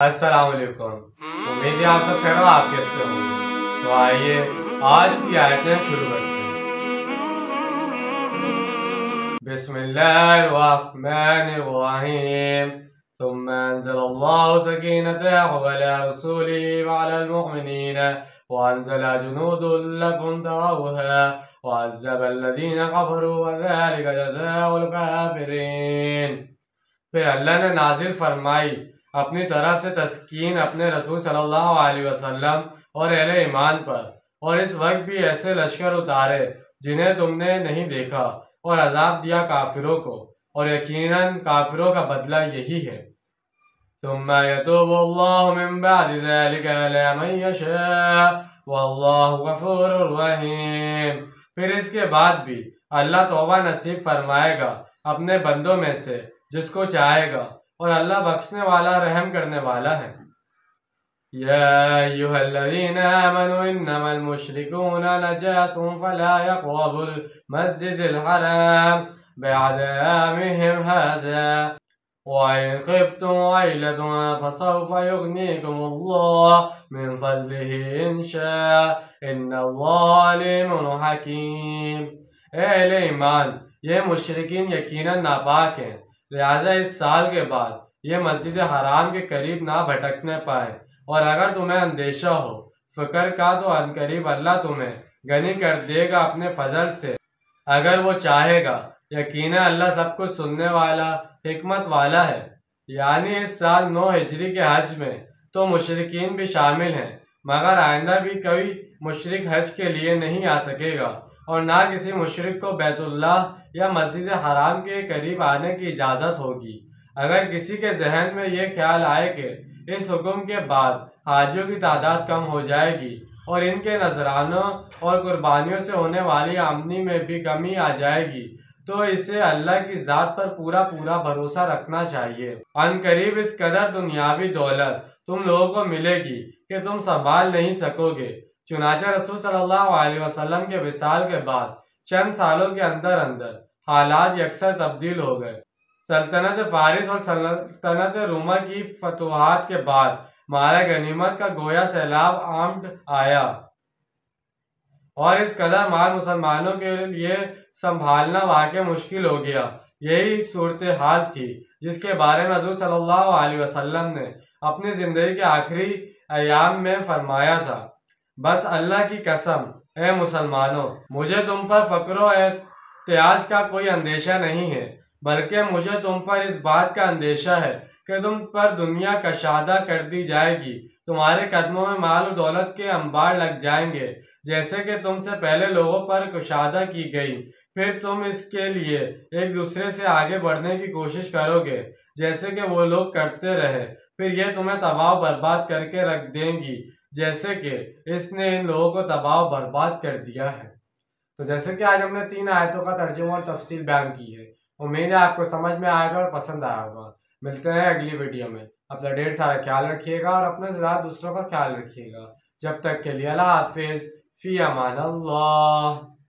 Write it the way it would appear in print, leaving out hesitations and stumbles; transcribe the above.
अस्सलाम वालेकुम। उम्मीद है आप सब खैर आफियत से होंगे। तो आइए आज की आयतें शुरू करते हैं। बिस्मिल्लाहिर्रहमानिर्रहीम। सुम्मा अंज़लल्लाहु सकीनतहु अला रसूलिही व अलल मुमिनीन व अंज़ला जुनूदन लम तरौहा व अज़्ज़बल लज़ीना कफ़रू व ज़ालिका जज़ाउल काफ़िरीन। फिर अल्लाह ने नाजिल फरमाई अपनी तरफ से तस्कीन अपने रसूल सल्लल्लाहु अलैहि वसल्लम और अहले ईमान पर, और इस वक्त भी ऐसे लश्कर उतारे जिन्हें तुमने नहीं देखा, और अजाब दिया काफिरों को, और यकीनन काफिरों का बदला यही है। सुम्मा यतूबुल्लाहु मिन बअदि ज़ालिका अला मन यशा वल्लाहु गफूरुर रहीम। फिर इसके बाद भी अल्लाह तौबा नसीब फरमाएगा अपने बंदों में से जिसको चाहेगा, और अल्लाह बख्शने वाला रहम करने वाला है। या अय्युहल्लज़ीना आमनू इन्नमल मुश्रिकूना नजासुन फला यक़रबुल मस्जिदल हराम बअद आमिहिम हाज़ा व इन ख़िफ़्तुम अइलतन फसौफ़ युग़नीकुमुल्लाहु मिन फ़ज़लिही इन शाअ इन्नल्लाहा अलीमुन हकीम। ए अहले ईमान, ये मुशरिकीन यकीनन नापाक हैं, लिहाजा इस साल के बाद ये मस्जिद हराम के करीब ना भटकने पाए, और अगर तुम्हें अंदेशा हो फिक्र का तो अनकरीब अल्लाह तुम्हें गनी कर देगा अपने फजल से, अगर वो चाहेगा। यकीनन अल्लाह सब कुछ सुनने वाला हिकमत वाला है। यानी इस साल 9 हिजरी के हज में तो मुशरिकीन भी शामिल हैं, मगर आइंदा भी कोई मुशरिक हज के लिए नहीं आ सकेगा, और ना किसी मुशरिक को बैतुल्लाह या मस्जिद हराम के करीब आने की इजाज़त होगी। अगर किसी के जहन में ये ख्याल आए कि इस हुक्म के बाद हाजियों की तादाद कम हो जाएगी और इनके नजरानों और कुर्बानियों से होने वाली आमदनी में भी कमी आ जाएगी, तो इसे अल्लाह की ज़ात पर पूरा पूरा भरोसा रखना चाहिए। अनकरीब इस कदर दुनियावी दौलत तुम लोगों को मिलेगी कि तुम संभाल नहीं सकोगे। चुनांचे रसूल सल्लल्लाहु अलैहि वसल्लम के विसाल के बाद चंद सालों के अंदर अंदर हालात यकसर तब्दील हो गए। सल्तनत फारिस और सल्तनत रोमा की फतुहात के बाद मारा गनीमत का गोया सैलाब आम आया, और इस कदर माल मुसलमानों के लिए संभालना वाकई मुश्किल हो गया। यही सूरत हाल थी जिसके बारे में हज़रत सल्लल्लाहु अलैहि वसल्लम ने अपनी ज़िंदगी के आखिरी अयाम में फरमाया था, बस अल्लाह की कसम ए मुसलमानों, मुझे तुम पर फ़क्र एहतियाज का कोई अंदेशा नहीं है, बल्कि मुझे तुम पर इस बात का अंदेशा है कि तुम पर दुनिया कशादा कर दी जाएगी, तुम्हारे कदमों में माल और दौलत के अंबार लग जाएंगे, जैसे कि तुमसे पहले लोगों पर कुशादा की गई। फिर तुम इसके लिए एक दूसरे से आगे बढ़ने की कोशिश करोगे जैसे कि वो लोग करते रहे, फिर ये तुम्हें तबाह बर्बाद करके रख देंगी जैसे कि इसने इन लोगों को तबाह बर्बाद कर दिया है। तो जैसे कि आज हमने 3 आयतों का तर्जुमा और तफसील बयान की है, उम्मीद है आपको समझ में आएगा और पसंद आया होगा। मिलते हैं अगली वीडियो में। अपना ढेर सारा ख्याल रखिएगा और अपने ज़रा दूसरों का ख्याल रखिएगा। जब तक के लिए अल्लाह हाफिज़, फ़ी अमान अल्लाह।